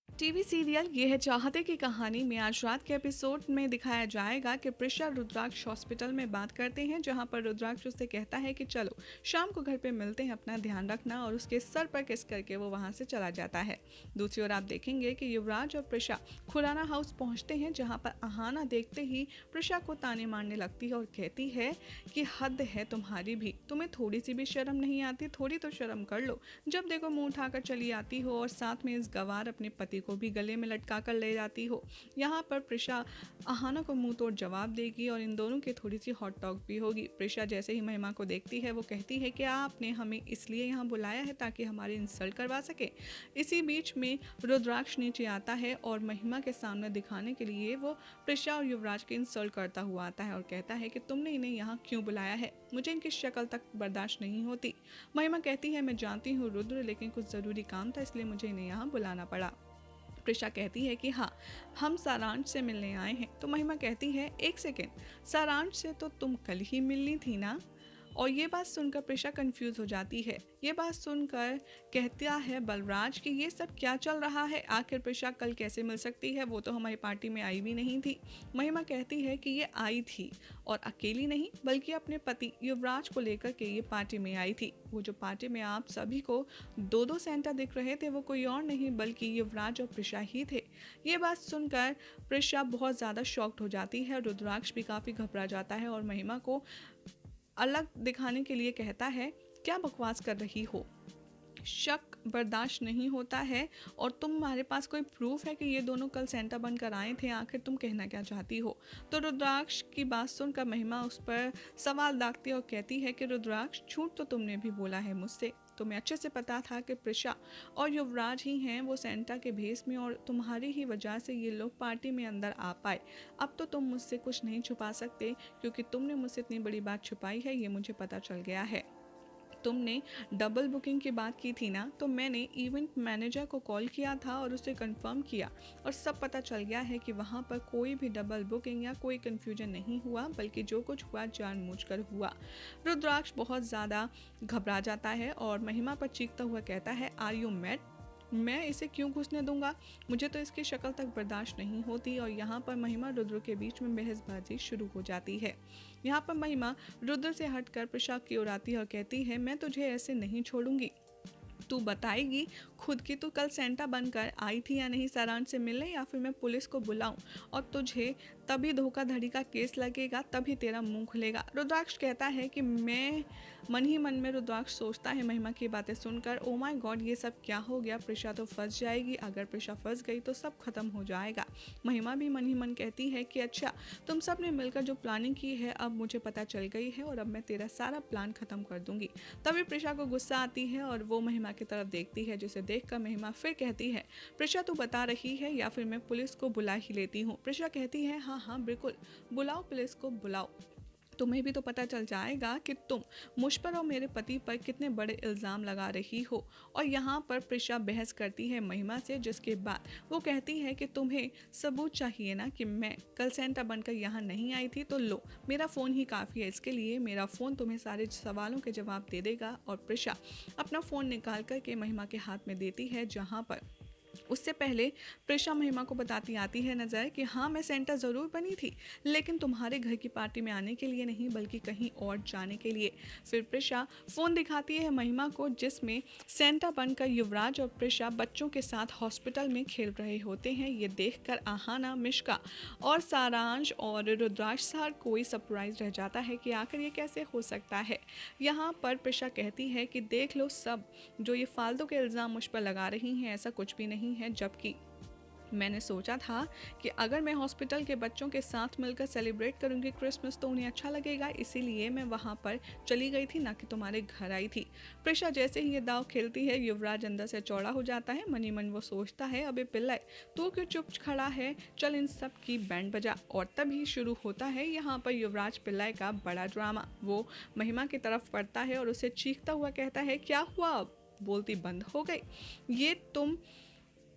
TV serial ये है चाहते की कहानी में आज रात के एपिसोड में दिखाया जाएगा कि प्रिशा रुद्राक्ष हॉस्पिटल में बात करते हैं, जहां पर रुद्राक्ष उससे कहता है कि चलो शाम को घर पे मिलते हैं, अपना ध्यान रखना, और उसके सर पर किस करके वो वहां से चला जाता है। दूसरी ओर आप देखेंगे कि युवराज और प्रिशा खुराना हाउस पहुंचते हैं, जहां पर अहाना देखते ही प्रिशा को ताने मारने लगती है और कहती है कि हद है तुम्हारी भी, तुम्हें थोड़ी सी भी शर्म नहीं आती, थोड़ी तो शर्म कर लो, जब देखो मुंह उठाकर चली आती हो और साथ में इस गवार अपने पति को भी गले में लटका कर ले जाती हो। यहाँ पर प्रिशा अहाना को मुंह तोड़ जवाब देगी और इन दोनों की थोड़ी सी हॉट टॉक भी होगी। प्रिशा जैसे ही महिमा को देखती है वो कहती है कि आपने हमें इसलिए यहाँ बुलाया है ताकि हमारी इंसल्ट करवा सके। इसी बीच में रुद्राक्ष नीचे आता है और महिमा के सामने दिखाने के लिए वो प्रिशा और युवराज की इंसल्ट करता हुआ आता है और कहता है कि तुमने इन्हें यहाँ क्यों बुलाया है, मुझे इनकी शक्ल तक बर्दाश्त नहीं होती। महिमा कहती है मैं जानती हूँ रुद्र, लेकिन कुछ ज़रूरी काम था इसलिए मुझे इन्हें यहाँ बुलाना पड़ा। प्रिशा कहती है कि हाँ, हम सारांश से मिलने आए हैं। तो महिमा कहती है एक सेकेंड, सारांश से तो तुम कल ही मिलनी थी ना। और ये बात सुनकर प्रिशा कंफ्यूज हो जाती है। ये बात सुनकर कहता है बलराज कि ये सब क्या चल रहा है, आखिर प्रिशा कल कैसे मिल सकती है, वो तो हमारी पार्टी में आई भी नहीं थी। महिमा कहती है कि ये आई थी और अकेली नहीं बल्कि अपने पति युवराज को लेकर के ये पार्टी में आई थी। वो जो पार्टी में आप सभी को दो दो सेंटा दिख रहे थे वो कोई और नहीं बल्कि युवराज और प्रिशा ही थे। ये बात सुनकर प्रिशा बहुत ज़्यादा शॉक्ड हो जाती है। रुद्राक्ष भी काफ़ी घबरा जाता है और महिमा को अलग दिखाने के लिए कहता है क्या बकवास कर रही हो, शक बर्दाश्त नहीं होता है और तुम्हारे पास कोई प्रूफ है कि ये दोनों कल सेंटा बनकर आए थे, आखिर तुम कहना क्या चाहती हो। तो रुद्राक्ष की बात सुनकर महिमा उस पर सवाल दागती है और कहती है कि रुद्राक्ष झूठ तो तुमने भी बोला है मुझसे, तुम्हें अच्छे से पता था कि प्रिशा और युवराज ही हैं वो सेंटा के भेस में और तुम्हारी ही वजह से ये लोग पार्टी में अंदर आ पाए। अब तो तुम मुझसे कुछ नहीं छुपा सकते क्योंकि तुमने मुझसे इतनी बड़ी बात छुपाई है, ये मुझे पता चल गया है। तुमने डबल बुकिंग की बात की थी ना, तो मैंने इवेंट मैनेजर को कॉल किया था और उसे कंफर्म किया और सब पता चल गया है कि वहाँ पर कोई भी डबल बुकिंग या कोई कंफ्यूजन नहीं हुआ, बल्कि जो कुछ हुआ जानबूझकर हुआ। रुद्राक्ष बहुत ज़्यादा घबरा जाता है और महिमा पर चीखता हुआ कहता है आर यू मैड, मैं इसे क्यों घुसने दूंगा, मुझे तो इसकी शक्ल तक बर्दाश्त नहीं होती। और यहाँ पर महिमा रुद्र के बीच में बहसबाजी शुरू हो जाती है। यहाँ पर महिमा रुद्र से हटकर प्रिशा की ओर आती है और कहती है मैं तुझे ऐसे नहीं छोड़ूंगी, तू बताएगी खुद की तू कल सेंटा बनकर आई थी या नहीं सारांश से मिलने, या फिर मैं पुलिस को बुलाऊं और तुझे तभी धोखाधड़ी का केस लगेगा, तभी तेरा मुंह खुलेगा। रुद्राक्ष कहता है कि मैं मन ही मन में रुद्राक्ष सोचता है महिमा की बातें सुनकर ओ माय गॉड ये सब क्या हो गया, प्रिशा तो फंस जाएगी, अगर प्रिशा फंस गई तो सब खत्म हो जाएगा। महिमा भी मन ही मन कहती है कि अच्छा तुम सब ने मिलकर जो प्लानिंग की है अब मुझे पता चल गई है और अब मैं तेरा सारा प्लान खत्म कर दूंगी। तभी प्रिशा को गुस्सा आती है और वो महिमा की तरफ देखती है, जिसे देखकर महिमा फिर कहती है प्रिशा तू बता रही है या फिर मैं पुलिस को बुला ही लेती हूँ। प्रिशा कहती है हाँ हाँ बिल्कुल बुलाओ, पुलिस को बुलाओ, तुम्हें भी तो पता चल जाएगा कि तुम मुझ पर और मेरे पति पर कितने बड़े इल्ज़ाम लगा रही हो। और यहाँ पर प्रिशा बहस करती है महिमा से, जिसके बाद वो कहती है कि तुम्हें सबूत चाहिए ना कि मैं कल सेंटा बनकर यहाँ नहीं आई थी, तो लो मेरा फ़ोन ही काफ़ी है इसके लिए, मेरा फ़ोन तुम्हें सारे सवालों के जवाब दे देगा। और प्रिशा अपना फ़ोन निकाल कर के महिमा के हाथ में देती है, जहाँ पर उससे पहले प्रिशा महिमा को बताती आती है नज़र कि हाँ मैं सेंटा ज़रूर बनी थी, लेकिन तुम्हारे घर की पार्टी में आने के लिए नहीं बल्कि कहीं और जाने के लिए। फिर प्रिशा फ़ोन दिखाती है महिमा को, जिसमें सेंटा बनकर युवराज और प्रिशा बच्चों के साथ हॉस्पिटल में खेल रहे होते हैं। ये देखकर आहाना, मिश्का और सारांश और रुद्राक्ष हर कोई सरप्राइज रह जाता है कि आखिर ये कैसे हो सकता है। यहाँ पर प्रिशा कहती है कि देख लो सब जो ये फालतू के इल्ज़ाम मुझ पर लगा रही हैं ऐसा कुछ भी नहीं है, जबकि मैंने सोचा था कि अगर मैं हॉस्पिटल के बच्चों के साथ मिलकर सेलिब्रेट करूंगी क्रिसमस तो उन्हें अच्छा लगेगा, इसीलिए मैं वहां पर चली गई थी, ना कि तुम्हारे घर आई थी। प्रिशा जैसे ही ये दाव खेलती है युवराज अंदर से चौड़ा हो जाता है। मनी मन वो सोचता है अबे पिल्लाई तू क्यों चुप खड़ा है, चल इन सब की बैंड बजा। और तभी शुरू होता है यहाँ पर युवराज पिल्लाई का बड़ा ड्रामा। वो महिमा की तरफ पड़ता है और उसे चीखता हुआ कहता है क्या हुआ, अब बोलती बंद हो गई, ये तुम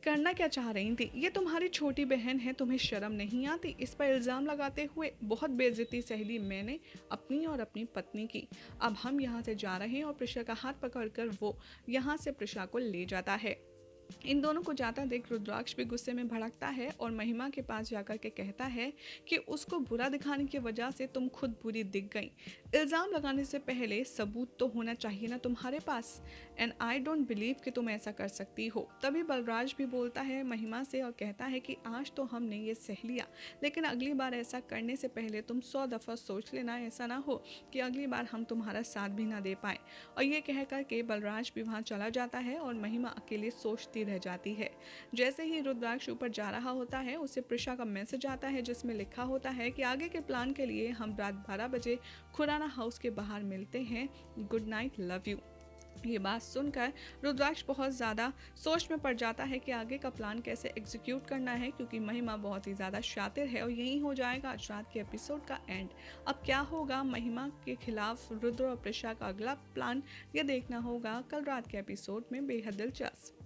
करना क्या चाह रही थी? ये तुम्हारी छोटी बहन है, तुम्हें शर्म नहीं आती? इस पर इल्ज़ाम लगाते हुए बहुत बेइज्जती सह ली मैंने अपनी और अपनी पत्नी की। अब हम यहाँ से जा रहे हैं और प्रिशा का हाथ पकड़कर वो यहाँ से प्रिशा को ले जाता है। इन दोनों को जाता देख रुद्राक्ष भी गुस्से में भड़कता है और महिमा के पास जाकर के कहता है कि उसको बुरा दिखाने की वजह से तुम खुद बुरी दिख गई। इल्ज़ाम लगाने से पहले सबूत तो होना चाहिए ना तुम्हारे पास, एंड आई डोंट बिलीव कि तुम ऐसा कर सकती हो। तभी बलराज भी बोलता है महिमा से और कहता है कि आज तो हमने ये सह लिया, लेकिन अगली बार ऐसा करने से पहले तुम 100 दफ़ा सोच लेना, ऐसा ना हो कि अगली बार हम तुम्हारा साथ भी ना दे पाए। और ये कह कर के बलराज भी वहाँ चला जाता है और महिमा अकेले सोचती रह जाती है। जैसे ही रुद्राक्ष ऊपर जा रहा होता है, उसे प्रिशा का मैसेज आता है जिसमें लिखा होता है कि आगे के प्लान के लिए हम रात 12 बजे खुराना हाउस के बाहर मिलते हैं। Good night, love you. ये बात सुनकर रुद्राक्ष बहुत ज़्यादा सोच में पड़ जाता है कि आगे का प्लान कैसे एग्जीक्यूट करना है, क्योंकि महिमा बहुत ही ज़्यादा शातिर है। और यही हो जाएगा आज रात के एपिसोड का एंड। अब क्या होगा महिमा के खिलाफ रुद्र और प्रिशा का अगला प्लान, ये देखना होगा कल रात के एपिसोड में। बेहद दिलचस्प।